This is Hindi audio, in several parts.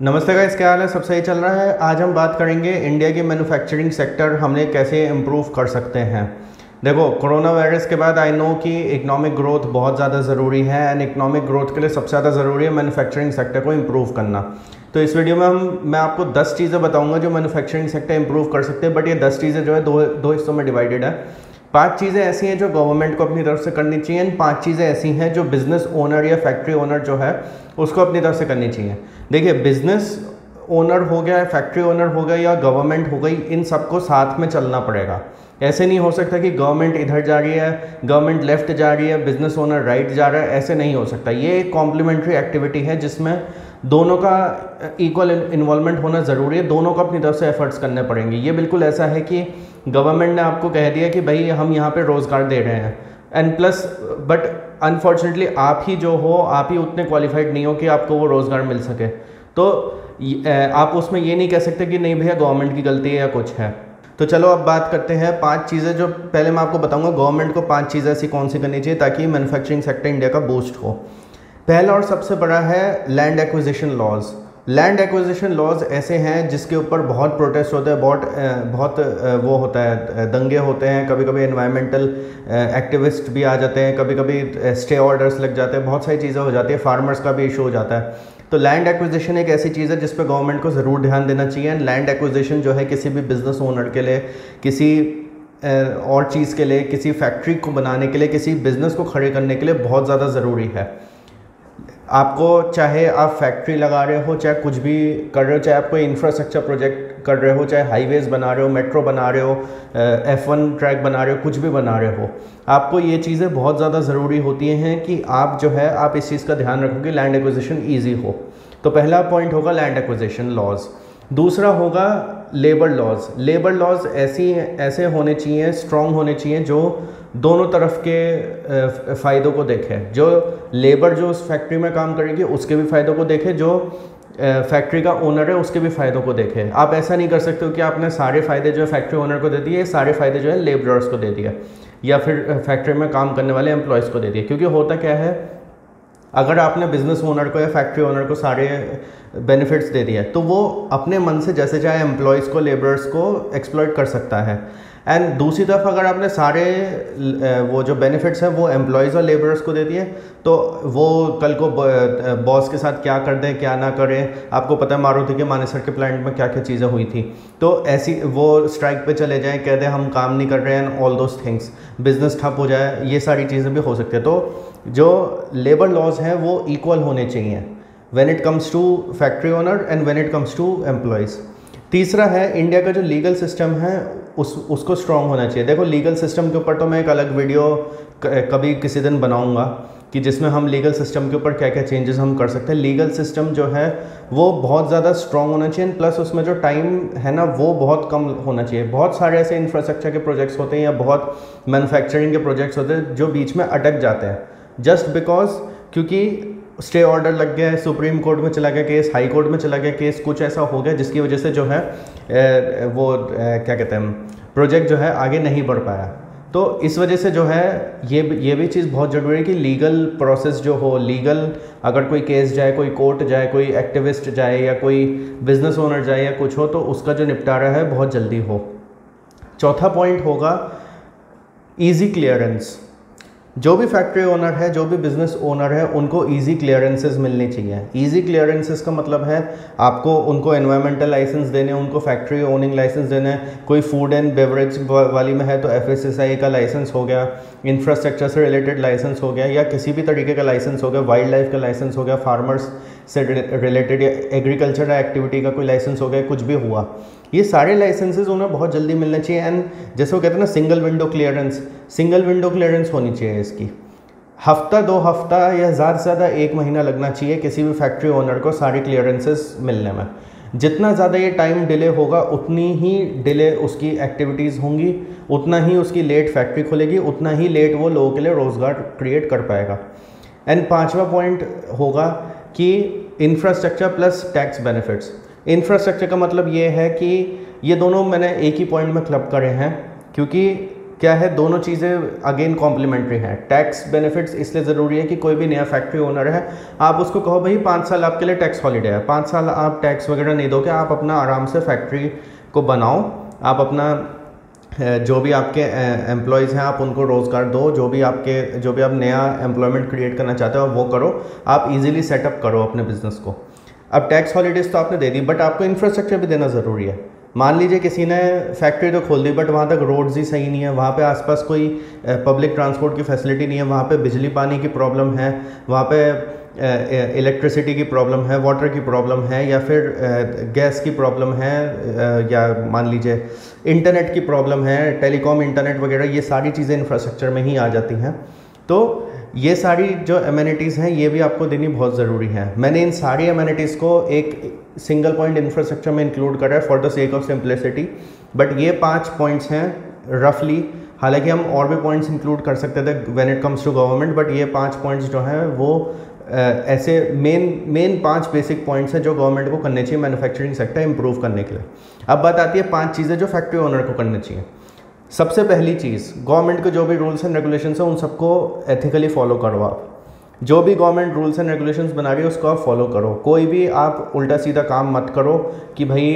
नमस्ते गाइस, क्या हाल है? सब सही चल रहा है। आज हम बात करेंगे इंडिया की मैन्युफैक्चरिंग सेक्टर हमने कैसे इम्प्रूव कर सकते हैं। देखो, कोरोना वायरस के बाद आई नो कि इकोनॉमिक ग्रोथ बहुत ज़्यादा ज़रूरी है एंड इकोनॉमिक ग्रोथ के लिए सबसे ज़्यादा ज़रूरी है मैन्युफैक्चरिंग सेक्टर को इम्प्रूव करना। तो इस वीडियो में मैं आपको 10 चीज़ें बताऊंगा जो मैन्युफैक्चरिंग सेक्टर इम्प्रूव कर सकते हैं। बट ये 10 चीज़ें जो है दो हिस्सों में डिवाइडेड है। 5 चीज़ें ऐसी हैं जो गवर्नमेंट को अपनी तरफ से करनी चाहिए, 5 चीज़ें ऐसी हैं जो बिज़नेस ओनर या फैक्ट्री ओनर जो है उसको अपनी तरफ से करनी चाहिए। देखिए, बिज़नेस ओनर हो गया, फैक्ट्री ओनर हो गया या गवर्नमेंट हो गई, इन सबको साथ में चलना पड़ेगा। ऐसे नहीं हो सकता कि गवर्नमेंट इधर जा रही है, गवर्नमेंट लेफ्ट जा रही है, बिजनेस ओनर राइट जा रहा है। ऐसे नहीं हो सकता। ये एक कॉम्प्लीमेंट्री एक्टिविटी है जिसमें दोनों का इक्वल इन्वॉल्वमेंट होना ज़रूरी है। दोनों को अपनी तरफ से एफर्ट्स करने पड़ेंगे। ये बिल्कुल ऐसा है कि गवर्नमेंट ने आपको कह दिया कि भाई हम यहाँ पे रोज़गार दे रहे हैं एंड प्लस बट अनफॉर्चुनेटली आप ही जो हो, आप ही उतने क्वालिफाइड नहीं हो कि आपको वो रोज़गार मिल सके। तो आप उसमें ये नहीं कह सकते कि नहीं भैया गवर्नमेंट की गलती है या कुछ है। तो चलो अब बात करते हैं 5 चीज़ें जो पहले मैं आपको बताऊंगा गवर्नमेंट को 5 चीज़ें ऐसी कौन सी करनी चाहिए ताकि मैन्युफैक्चरिंग सेक्टर इंडिया का बूस्ट हो। पहला और सबसे बड़ा है land acquisition laws. Land acquisition laws ऐसे हैं जिसके ऊपर बहुत प्रोटेस्ट होते हैं, बहुत वो होता है, दंगे होते हैं, कभी कभी एनवायरमेंटल एक्टिविस्ट भी आ जाते हैं, कभी कभी स्टे ऑर्डर्स लग जाते हैं, बहुत सारी चीज़ें हो जाती है, फार्मर्स का भी इशू हो जाता है। तो लैंड एक्विजिशन एक ऐसी चीज़ है जिस पर गवर्नमेंट को ज़रूर ध्यान देना चाहिए। एंड लैंड एक्विजिशन जो है किसी भी बिजनेस ओनर के लिए, किसी और चीज़ के लिए, किसी फैक्ट्री को बनाने के लिए, किसी बिजनेस को खड़े करने के लिए बहुत ज़्यादा ज़रूरी है। आपको चाहे आप फैक्ट्री लगा रहे हो, चाहे कुछ भी कर रहे हो, चाहे आप कोई इंफ्रास्ट्रक्चर प्रोजेक्ट कर रहे हो, चाहे हाईवेज़ बना रहे हो, मेट्रो बना रहे हो, F1 ट्रैक बना रहे हो, कुछ भी बना रहे हो, आपको ये चीज़ें बहुत ज़्यादा ज़रूरी होती हैं कि आप जो है आप इस चीज़ का ध्यान रखो कि लैंड एक्विजिशन ईजी हो। तो पहला पॉइंट होगा लैंड एक्विजिशन लॉज। दूसरा होगा लेबर लॉज। लेबर लॉज ऐसे होने चाहिए, स्ट्रॉन्ग होने चाहिए, जो दोनों तरफ के फ़ायदों को देखे। जो लेबर जो उस फैक्ट्री में काम करेगी उसके भी फ़ायदों को देखे, जो फैक्ट्री का ओनर है उसके भी फ़ायदों को देखे। आप ऐसा नहीं कर सकते हो कि आपने सारे फ़ायदे जो है फैक्ट्री ओनर को दे दिए, सारे फ़ायदे जो है लेबरर्स को दे दिए या फिर फैक्ट्री में काम करने वाले एम्प्लॉयज़ को दे दिए। क्योंकि होता क्या है, अगर आपने बिज़नेस ओनर को या फैक्ट्री ओनर को सारे बेनिफिट्स दे दिया तो वो अपने मन से जैसे चाहे एम्प्लॉयज़ को, लेबरर्स को एक्सप्लॉइट कर सकता है। एंड दूसरी तरफ अगर आपने सारे वो जो बेनिफिट्स हैं वो एम्प्लॉयज़ और लेबरर्स को दे दिए तो वो कल को बॉस के साथ क्या कर दें क्या ना करें। आपको पता है मारुति के मानेसर के प्लांट में क्या क्या चीज़ें हुई थी। तो ऐसी वो स्ट्राइक पे चले जाएं, कह दें हम काम नहीं कर रहे हैं, ऑल दोज थिंग्स, बिजनेस ठप हो जाए, ये सारी चीज़ें भी हो सकती है। तो जो लेबर लॉज हैं वो इक्वल होने चाहिए when it comes to factory owner and when it comes to employees. तीसरा है इंडिया का जो लीगल सिस्टम है उसको स्ट्रॉन्ग होना चाहिए। देखो, लीगल सिस्टम के ऊपर तो मैं एक अलग वीडियो कभी किसी दिन बनाऊंगा कि जिसमें हम लीगल सिस्टम के ऊपर क्या क्या चेंजेस हम कर सकते हैं। लीगल सिस्टम जो है वो बहुत ज़्यादा स्ट्रॉन्ग होना चाहिए, प्लस उसमें जो टाइम है ना वो बहुत कम होना चाहिए। बहुत सारे ऐसे इंफ्रास्ट्रक्चर के प्रोजेक्ट्स होते हैं या बहुत मैन्युफैक्चरिंग के प्रोजेक्ट्स होते हैं जो बीच में अटक जाते हैं जस्ट बिकॉज क्योंकि स्टे ऑर्डर लग गया है, सुप्रीम कोर्ट में चला गया केस, हाई कोर्ट में चला गया केस, कुछ ऐसा हो गया जिसकी वजह से जो है क्या कहते हैं प्रोजेक्ट जो है आगे नहीं बढ़ पाया। तो इस वजह से जो है ये भी चीज़ बहुत ज़रूरी है कि लीगल प्रोसेस जो हो, लीगल अगर कोई केस जाए, कोई कोर्ट जाए, कोई एक्टिविस्ट जाए या कोई बिजनेस ओनर जाए या कुछ हो तो उसका जो निपटारा है बहुत जल्दी हो। चौथा पॉइंट होगा ईजी क्लियरेंस। जो भी फैक्ट्री ओनर है, जो भी बिज़नेस ओनर है, उनको इजी क्लियरेंसेस मिलनी चाहिए। इजी क्लियरेंसेस का मतलब है आपको उनको एनवायरमेंटल लाइसेंस देने, उनको फैक्ट्री ओनिंग लाइसेंस देने। कोई फूड एंड बेवरेज वाली में है तो FSSAI का लाइसेंस हो गया, इंफ्रास्ट्रक्चर से रिलेटेड लाइसेंस हो गया या किसी भी तरीके का लाइसेंस हो गया, वाइल्ड लाइफ का लाइसेंस हो गया, फार्मर्स से रिलेटेड या एग्रीकल्चर एक्टिविटी का कोई लाइसेंस हो गया, कुछ भी हुआ, ये सारे लाइसेंसेज उन्हें बहुत जल्दी मिलने चाहिए। एंड जैसे वो कहते हैं ना सिंगल विंडो क्लियरेंस होनी चाहिए। इसकी हफ्ता 2 हफ्ता या ज़्यादा से ज़्यादा 1 महीना लगना चाहिए किसी भी फैक्ट्री ओनर को सारी क्लियरेंसेस मिलने में। जितना ज़्यादा ये टाइम डिले होगा उतनी ही डिले उसकी एक्टिविटीज़ होंगी, उतना ही उसकी लेट फैक्ट्री खुलेगी, उतना ही लेट वो लोगों के लिए रोज़गार क्रिएट कर पाएगा। एंड 5वां पॉइंट होगा कि infrastructure plus tax benefits. Infrastructure का मतलब ये है कि ये दोनों मैंने एक ही पॉइंट में क्लब करे हैं क्योंकि क्या है, दोनों चीज़ें अगेन कॉम्प्लीमेंट्री हैं। टैक्स बेनिफिट्स इसलिए ज़रूरी है कि कोई भी नया फैक्ट्री ओनर है, आप उसको कहो भाई 5 साल आपके लिए टैक्स हॉलीडे है, 5 साल आप टैक्स वगैरह नहीं दोगे, आप अपना आराम से फैक्ट्री को बनाओ, आप अपना जो भी आपके एम्प्लॉयज़ हैं आप उनको रोज़गार दो, जो भी आप नया एम्प्लॉयमेंट क्रिएट करना चाहते हो वो करो, आप इजीली सेटअप करो अपने बिज़नेस को। अब टैक्स हॉलीडेज़ तो आपने दे दी, बट आपको इंफ्रास्ट्रक्चर भी देना ज़रूरी है। मान लीजिए किसी ने फैक्ट्री तो खोल दी बट वहाँ तक रोड्स ही सही नहीं है, वहाँ पे आसपास कोई पब्लिक ट्रांसपोर्ट की फैसिलिटी नहीं है, वहाँ पे बिजली पानी की प्रॉब्लम है, वहाँ पे इलेक्ट्रिसिटी की प्रॉब्लम है, वाटर की प्रॉब्लम है, या फिर गैस की प्रॉब्लम है, या मान लीजिए इंटरनेट की प्रॉब्लम है, टेलीकॉम इंटरनेट वगैरह, ये सारी चीज़ें इंफ्रास्ट्रक्चर में ही आ जाती हैं। तो ये सारी जो एमेनिटीज़ हैं ये भी आपको देनी बहुत ज़रूरी है। मैंने इन सारी एमेनिटीज़ को एक सिंगल पॉइंट इंफ्रास्ट्रक्चर में इंक्लूड करा है for the sake of simplicity, but ये 5 पॉइंट्स हैं रफली। हालांकि हम और भी पॉइंट्स इंक्लूड कर सकते थे when it comes to government, but ये 5 पॉइंट्स जो हैं वो ऐसे मेन 5 बेसिक पॉइंट्स हैं जो गवर्नमेंट को करने चाहिए मैन्युफैक्चरिंग सेक्टर इंप्रूव करने के लिए। अब बात आती है 5 चीज़ें जो फैक्ट्री ओनर को करनी चाहिए। सबसे पहली चीज़, गवर्नमेंट के जो भी रूल्स एंड रेगुलेशंस हैं उन सबको एथिकली फॉलो करो। आप जो भी गवर्नमेंट रूल्स एंड रेगुलेशंस बना रही है उसको आप फॉलो करो। कोई भी आप उल्टा सीधा काम मत करो कि भाई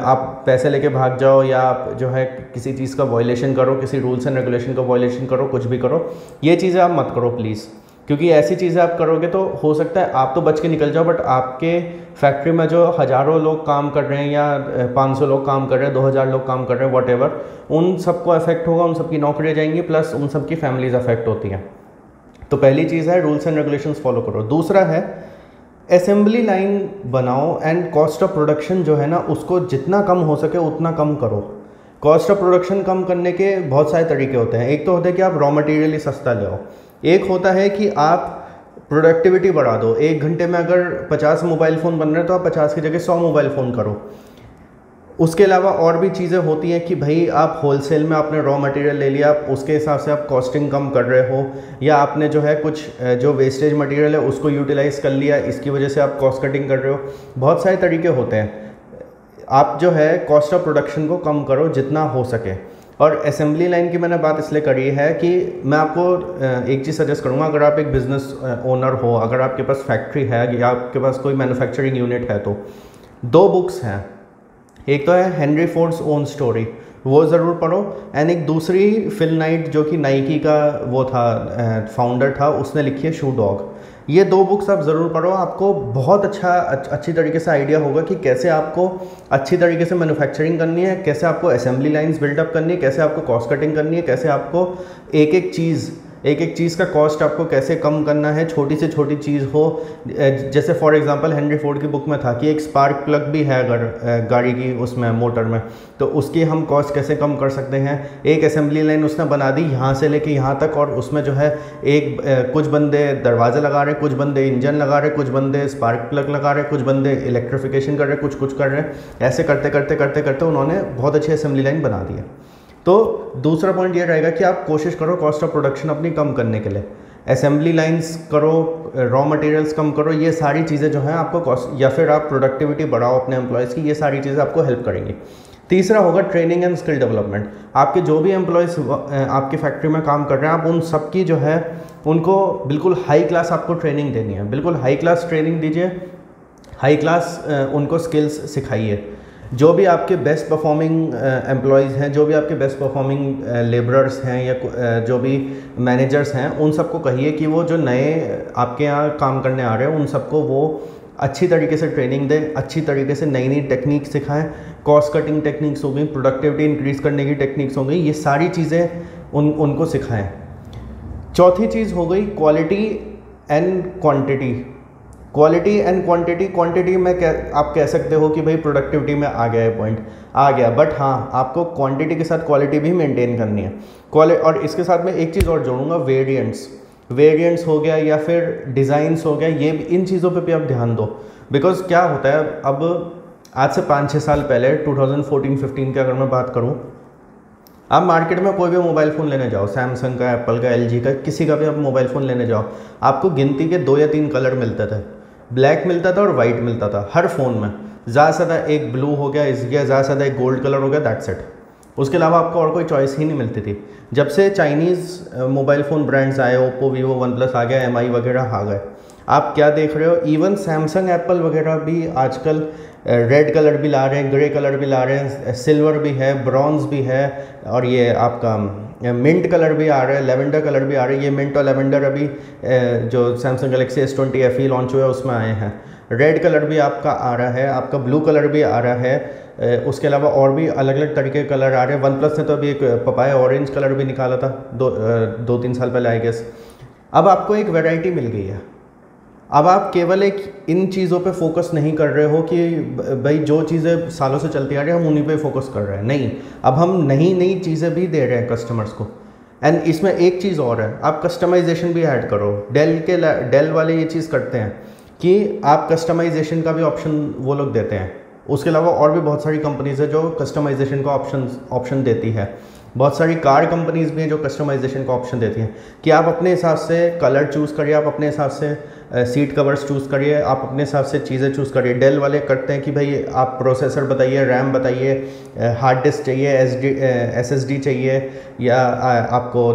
आप पैसे लेके भाग जाओ, या आप जो है किसी चीज़ का वायलेशन करो, किसी रूल्स एंड रेगुलेशन का वायलेशन करो, कुछ भी करो, ये चीज़ें आप मत करो प्लीज़। क्योंकि ऐसी चीज़ें आप करोगे तो हो सकता है आप तो बच के निकल जाओ, बट आपके फैक्ट्री में जो हज़ारों लोग काम कर रहे हैं या 500 लोग काम कर रहे हैं, 2000 लोग काम कर रहे हैं, व्हाटएवर, उन सबको अफेक्ट होगा, उन सबकी नौकरियाँ जाएंगी, प्लस उन सबकी फैमिलीज अफेक्ट होती हैं। तो पहली चीज़ है रूल्स एंड रेगुलेशंस फॉलो करो। दूसरा है असेंबली लाइन बनाओ एंड कॉस्ट ऑफ प्रोडक्शन जो है ना उसको जितना कम हो सके उतना कम करो। कॉस्ट ऑफ प्रोडक्शन कम करने के बहुत सारे तरीके होते हैं। एक तो होता है कि आप रॉ मटेरियल ही सस्ता ले आओ, एक होता है कि आप प्रोडक्टिविटी बढ़ा दो। 1 घंटे में अगर 50 मोबाइल फ़ोन बन रहे हैं तो आप 50 की जगह 100 मोबाइल फ़ोन करो। उसके अलावा और भी चीज़ें होती हैं कि भाई आप होलसेल में आपने रॉ मटेरियल ले लिया, आप उसके हिसाब से आप कॉस्टिंग कम कर रहे हो, या आपने जो है कुछ जो वेस्टेज मटेरियल है उसको यूटिलाइज़ कर लिया, इसकी वजह से आप कॉस्ट कटिंग कर रहे हो। बहुत सारे तरीके होते हैं। आप जो है कॉस्ट ऑफ प्रोडक्शन को कम करो जितना हो सके। और असेंबली लाइन की मैंने बात इसलिए करी है कि मैं आपको एक चीज़ सजेस्ट करूँगा, अगर आप एक बिज़नेस ओनर हो, अगर आपके पास फैक्ट्री है या आपके पास कोई मैन्युफैक्चरिंग यूनिट है, तो 2 बुक्स हैं। एक तो है हेनरी फोर्ड्स ओन स्टोरी, वो ज़रूर पढ़ो, एंड एक दूसरी फिल नाइट जो कि नाइकी का वो था फाउंडर था, उसने लिखी है शू डॉग। ये 2 बुक्स आप ज़रूर पढ़ो, आपको बहुत अच्छी तरीके से आइडिया होगा कि कैसे आपको अच्छी तरीके से मैन्युफैक्चरिंग करनी है, कैसे आपको असेंबली लाइंस बिल्डअप करनी है, कैसे आपको कॉस्ट कटिंग करनी है, कैसे आपको एक एक चीज़ का कॉस्ट आपको कैसे कम करना है, छोटी से छोटी चीज़ हो। जैसे फॉर एग्जांपल हेनरी फोर्ड की बुक में था कि एक स्पार्क प्लग भी है अगर गाड़ी की उसमें मोटर में, तो उसकी हम कॉस्ट कैसे कम कर सकते हैं। एक असेंबली लाइन उसने बना दी यहाँ से लेके यहाँ तक, और उसमें जो है कुछ बंदे दरवाजे लगा रहे, कुछ बंदे इंजन लगा रहे, कुछ बंदे स्पार्क प्लग लगा रहे, कुछ बंदे इलेक्ट्रिफिकेशन कर रहे, कुछ कर रहे हैं। ऐसे करते करते करते करते उन्होंने बहुत अच्छी असेंबली लाइन बना दी है। तो दूसरा पॉइंट ये रहेगा कि आप कोशिश करो कॉस्ट ऑफ प्रोडक्शन अपनी कम करने के लिए, असेंबली लाइंस करो, रॉ मटेरियल्स कम करो, ये सारी चीज़ें जो हैं आपको कॉस्ट, या फिर आप प्रोडक्टिविटी बढ़ाओ अपने एम्प्लॉयज़ की, ये सारी चीज़ें आपको हेल्प करेंगी। तीसरा होगा ट्रेनिंग एंड स्किल डेवलपमेंट। आपके जो भी एम्प्लॉयज़ आपकी फैक्ट्री में काम कर रहे हैं, आप उन सब की जो है उनको बिल्कुल हाई क्लास आपको ट्रेनिंग देनी है, बिल्कुल हाई क्लास ट्रेनिंग दीजिए, हाई क्लास उनको स्किल्स सिखाइए। जो भी आपके बेस्ट परफॉर्मिंग एम्प्लॉयज़ हैं, जो भी आपके बेस्ट परफॉर्मिंग लेबरर्स हैं, या जो भी मैनेजर्स हैं, उन सबको कहिए कि वो जो नए आपके यहाँ काम करने आ रहे हैं उन सबको वो अच्छी तरीके से ट्रेनिंग दें, अच्छी तरीके से नई नई टेक्निक सिखाएं। कॉस्ट कटिंग टेक्निक्स हो गई, प्रोडक्टिविटी इंक्रीज़ करने की टेक्निक्स हो गई, ये सारी चीज़ें उनको सिखाएं। चौथी चीज़ हो गई quality and quantity. Quality and quantity में आप कह सकते हो कि भाई प्रोडक्टिविटी में आ गया है, पॉइंट आ गया, बट हाँ आपको क्वांटिटी के साथ क्वालिटी भी मेंटेन करनी है। और इसके साथ में एक चीज़ और जोड़ूंगा, वेरिएंट्स हो गया या फिर डिज़ाइंस हो गया, ये इन चीज़ों पे भी आप ध्यान दो। बिकॉज क्या होता है, अब आज से 5-6 साल पहले 2014-15 की अगर मैं बात करूँ, आप मार्केट में कोई भी मोबाइल फ़ोन लेने जाओ, सैमसंग का, एप्पल का, एलजी का, किसी का भी आप मोबाइल फ़ोन लेने जाओ, आपको गिनती के 2 या 3 कलर मिलते थे। ब्लैक मिलता था और वाइट मिलता था हर फ़ोन में। ज़्यादा से ज़्यादा एक ब्लू हो गया, ज़्यादा से ज़्यादा एक गोल्ड कलर हो गया, दैट्स इट। उसके अलावा आपको और कोई चॉइस ही नहीं मिलती थी। जब से चाइनीज़ मोबाइल फ़ोन ब्रांड्स आए, ओप्पो, वीवो, वन प्लस आ गया, एमआई वगैरह आ गए, आप क्या देख रहे हो, इवन सैमसंग, एप्पल वगैरह भी आजकल रेड कलर भी ला रहे हैं, ग्रे कलर भी ला रहे हैं, सिल्वर भी है, ब्रॉन्ज भी है, और ये आपका मिंट कलर भी आ रहा है, लेवेंडर कलर भी आ रहा है। ये मिंट और लेवेंडर अभी जो Samsung Galaxy S20 FE launch हुआ है उसमें आए हैं। रेड कलर भी आपका आ रहा है, आपका ब्लू कलर भी आ रहा है, उसके अलावा और भी अलग अलग तरीके के कलर आ रहे हैं। वन प्लस ने तो अभी एक पपाया ऑरेंज कलर भी निकाला था 2-3 साल पहले आई गेस। अब आपको एक वैरायटी मिल गई है। अब आप केवल एक इन चीज़ों पे फोकस नहीं कर रहे हो कि भाई जो चीज़ें सालों से चलती आ रही है हम उन्हीं पे फोकस कर रहे हैं, नहीं, अब हम नई नई चीज़ें भी दे रहे हैं कस्टमर्स को। एंड इसमें एक चीज़ और है, आप कस्टमाइजेशन भी ऐड करो। डेल वाले ये चीज़ करते हैं कि आप कस्टमाइजेशन का भी ऑप्शन वो लोग देते हैं। उसके अलावा और भी बहुत सारी कंपनीज है जो कस्टमाइजेशन का ऑप्शन देती है। बहुत सारी कार कंपनीज भी हैं जो कस्टमाइजेशन का ऑप्शन देती हैं कि आप अपने हिसाब से कलर चूज़ करिए, आप अपने हिसाब से सीट कवर्स चूज़ करिए, आप अपने हिसाब से चीज़ें चूज़ करिए। डेल वाले करते हैं कि भाई आप प्रोसेसर बताइए, रैम बताइए, हार्ड डिस्क चाहिए, SSD चाहिए, या आपको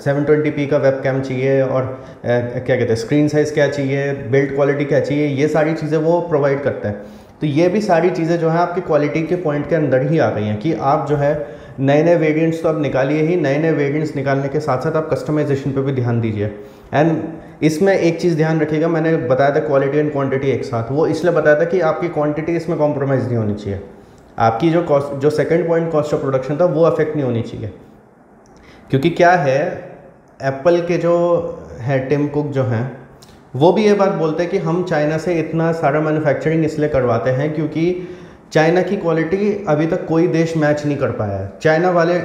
720p का वेब कैम चाहिए, और क्या कहते हैं स्क्रीन साइज़ क्या चाहिए, बिल्ड क्वालिटी क्या चाहिए, ये सारी चीज़ें वो प्रोवाइड करते हैं। तो ये भी सारी चीज़ें जो है आपकी क्वालिटी के पॉइंट के अंदर ही आ गई हैं कि आप जो है नए नए वेरिएंट्स तो आप निकालिए ही, नए नए वेरिएंट्स निकालने के साथ साथ आप कस्टमाइजेशन पे भी ध्यान दीजिए। एंड इसमें एक चीज़ ध्यान रखिएगा, मैंने बताया था क्वालिटी एंड क्वांटिटी एक साथ, वो इसलिए बताया था कि आपकी क्वांटिटी इसमें कॉम्प्रोमाइज़ नहीं होनी चाहिए। आपकी जो second point cost of production था वो अफेक्ट नहीं होनी चाहिए। क्योंकि क्या है, एप्पल के जो है टिम कुक जो हैं वो भी ये बात बोलते हैं कि हम चाइना से इतना सारा मैन्युफैक्चरिंग इसलिए करवाते हैं क्योंकि चाइना की क्वालिटी अभी तक कोई देश मैच नहीं कर पाया है। चाइना वाले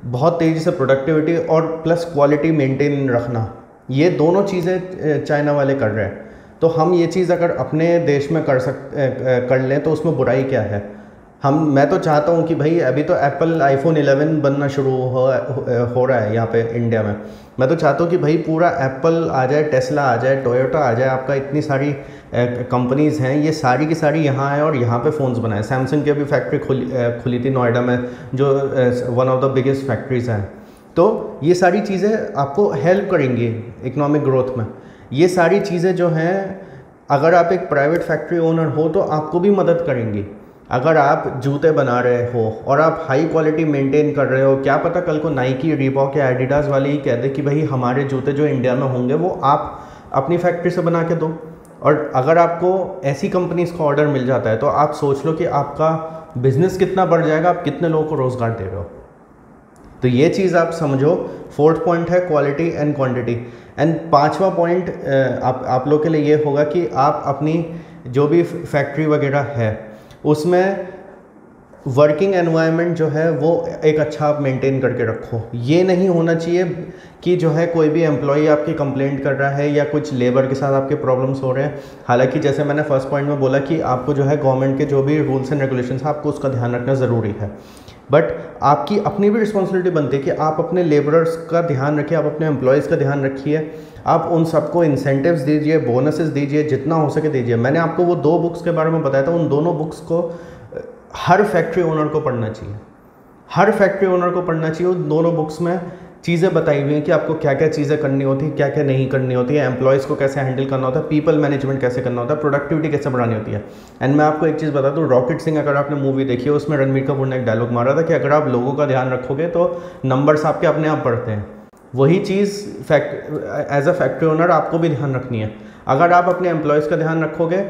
बहुत तेज़ी से प्रोडक्टिविटी और प्लस क्वालिटी मेंटेन रखना, ये दोनों चीज़ें चाइना वाले कर रहे हैं। तो हम ये चीज़ अगर अपने देश में कर लें तो उसमें बुराई क्या है। मैं तो चाहता हूँ कि भाई अभी तो एप्पल iPhone 11 बनना शुरू हो रहा है यहाँ पे इंडिया में। मैं तो चाहता हूँ कि भाई पूरा एप्पल आ जाए, टेस्ला आ जाए, टोयोटा आ जाए, आपका इतनी सारी कंपनीज़ हैं, ये सारी की सारी यहाँ आए और यहाँ पे फ़ोन्स बनाए। सैमसंग की अभी फैक्ट्री खुली थी नोएडा में, जो one of the biggest factories हैं। तो ये सारी चीज़ें आपको हेल्प करेंगी इकोनॉमिक ग्रोथ में। ये सारी चीज़ें जो हैं, अगर आप एक प्राइवेट फैक्ट्री ओनर हो तो आपको भी मदद करेंगी। अगर आप जूते बना रहे हो और आप हाई क्वालिटी मेंटेन कर रहे हो, क्या पता कल को नाइकी, रीबॉक या एडिडास वाले ही कह दे कि भाई हमारे जूते जो इंडिया में होंगे वो आप अपनी फैक्ट्री से बना के दो। और अगर आपको ऐसी कंपनीज़ का ऑर्डर मिल जाता है तो आप सोच लो कि आपका बिजनेस कितना बढ़ जाएगा, आप कितने लोगों को रोज़गार दे रहे हो। तो ये चीज़ आप समझो। फोर्थ पॉइंट है क्वालिटी एंड क्वांटिटी। एंड पांचवा पॉइंट आप लोग के लिए ये होगा कि आप अपनी जो भी फैक्ट्री वगैरह है उसमें वर्किंग एनवायरनमेंट जो है वो एक अच्छा आप मेंटेन करके रखो। ये नहीं होना चाहिए कि जो है कोई भी एम्प्लॉई आपकी कंप्लेंट कर रहा है या कुछ लेबर के साथ आपके प्रॉब्लम्स हो रहे हैं। हालांकि जैसे मैंने फर्स्ट पॉइंट में बोला कि आपको जो है गवर्नमेंट के जो भी रूल्स एंड रेगुलेशंस है आपको उसका ध्यान रखना ज़रूरी है, बट आपकी अपनी भी रिस्पॉन्सिबिलिटी बनती है कि आप अपने लेबरर्स का ध्यान रखिए, आप अपने एम्प्लॉयज़ का ध्यान रखिए, आप उन सबको इंसेंटिव्स दीजिए, बोनसेस दीजिए, जितना हो सके दीजिए। मैंने आपको वो 2 बुक्स के बारे में बताया था, उन दोनों बुक्स को हर फैक्ट्री ओनर को पढ़ना चाहिए। हर फैक्ट्री ओनर को पढ़ना चाहिए। उन दोनों बुक्स में चीज़ें बताई हुई हैं कि आपको क्या क्या चीज़ें करनी होती है, क्या क्या नहीं करनी होती है, एम्प्लॉयज़ को कैसे हैंडल करना होता है, पीपल मैनेजमेंट कैसे करना होता है, प्रोडक्टिविटी कैसे बढ़ानी होती है। एंड मैं आपको एक चीज़ बता दूँ, रॉकेट सिंह अगर आपने मूवी देखी है उसमें रणबीर कपूर ने एक डायलॉग मारा था कि अगर आप लोगों का ध्यान रखोगे तो नंबर्स आपके अपने आप बढ़ते हैं। वही चीज़ एज अ फैक्ट्री ओनर आपको भी ध्यान रखनी है। अगर आप अपने एम्प्लॉयज़ का ध्यान रखोगे,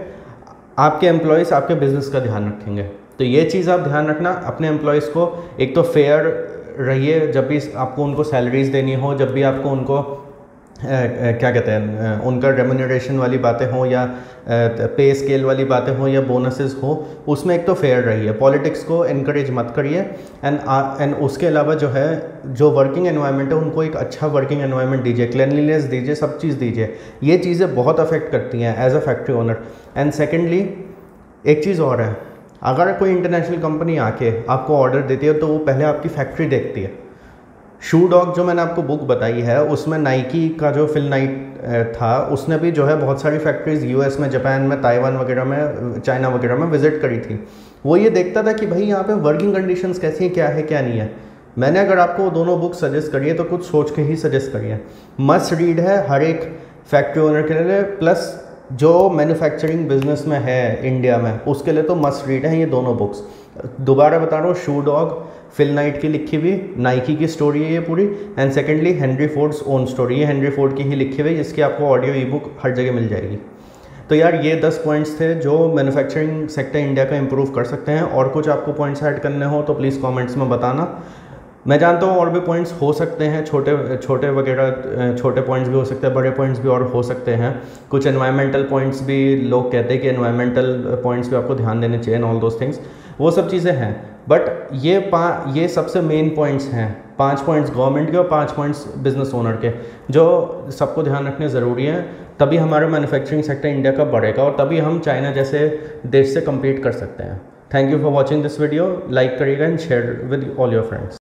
आपके एम्प्लॉयज़ आपके बिज़नेस का ध्यान रखेंगे। तो ये चीज़ आप ध्यान रखना। अपने एम्प्लॉयज़ को एक तो फेयर रहिए, जब भी आपको उनको सैलरीज देनी हो, जब भी आपको उनको क्या कहते हैं उनका रेम्यूनरेशन वाली बातें हो या पे स्केल वाली बातें हो या बोनसेस हो, उसमें एक तो फेयर रहिए। पॉलिटिक्स को इनकरेज मत करिए। एंड उसके अलावा जो है जो वर्किंग एनवायरनमेंट है उनको एक अच्छा वर्किंग एनवायरनमेंट दीजिए, क्लिनलीनेस दीजिए, सब चीज़ दीजिए। ये चीज़ें बहुत अफेक्ट करती हैं as a factory owner. And secondly एक चीज़ और है, अगर कोई इंटरनेशनल कंपनी आके आपको ऑर्डर देती है तो वो पहले आपकी फैक्ट्री देखती है। शू डॉग जो मैंने आपको बुक बताई है उसमें नाइकी का जो फिल नाइट था उसने भी जो है बहुत सारी फैक्ट्रीज़ यूएस में, जापान में, ताइवान वगैरह में, चाइना वगैरह में विज़िट करी थी। वो ये देखता था कि भाई यहाँ पे वर्किंग कंडीशंस कैसी हैं, क्या है क्या नहीं है। मैंने अगर आपको दोनों बुक सजेस्ट करी है तो कुछ सोच के ही सजेस्ट करी है। मस्ट रीड है हर एक फैक्ट्री ओनर के लिए, प्लस जो मैन्युफैक्चरिंग बिजनेस में है इंडिया में उसके लिए तो मस्ट रीड है ये दोनों बुक्स। दोबारा बता रहा हूँ, शू डॉग फिल नाइट की लिखी हुई नाइकी की स्टोरी है ये पूरी, and secondly Henry Fords own story, ये हेनरी फोर्ड की ही लिखी हुई, जिसकी आपको ऑडियो ई बुक हर जगह मिल जाएगी। तो यार ये 10 पॉइंट्स थे जो मैन्युफैक्चरिंग सेक्टर इंडिया का इंप्रूव कर सकते हैं। और कुछ आपको पॉइंट्स ऐड करने हो तो प्लीज़ कमेंट्स में बताना। मैं जानता हूँ और भी पॉइंट्स हो सकते हैं, छोटे वगैरह, छोटे पॉइंट्स भी हो सकते हैं, बड़े पॉइंट्स भी और हो सकते हैं। कुछ एनवायरमेंटल पॉइंट्स भी लोग कहते हैं कि एनवायरमेंटल पॉइंट्स पे आपको ध्यान देने चाहिए, ऑल दोज थिंग्स, वो सब चीज़ें हैं। बट ये सबसे मेन पॉइंट्स हैं, 5 पॉइंट्स गवर्नमेंट के और 5 पॉइंट्स बिजनेस ओनर के, जो सबको ध्यान रखने ज़रूरी हैं। तभी हमारा मैन्युफैक्चरिंग सेक्टर इंडिया का बढ़ेगा और तभी हम चाइना जैसे देश से कम्पीट कर सकते हैं। Thank you for watching this video. Like करिएगा and share with all your friends.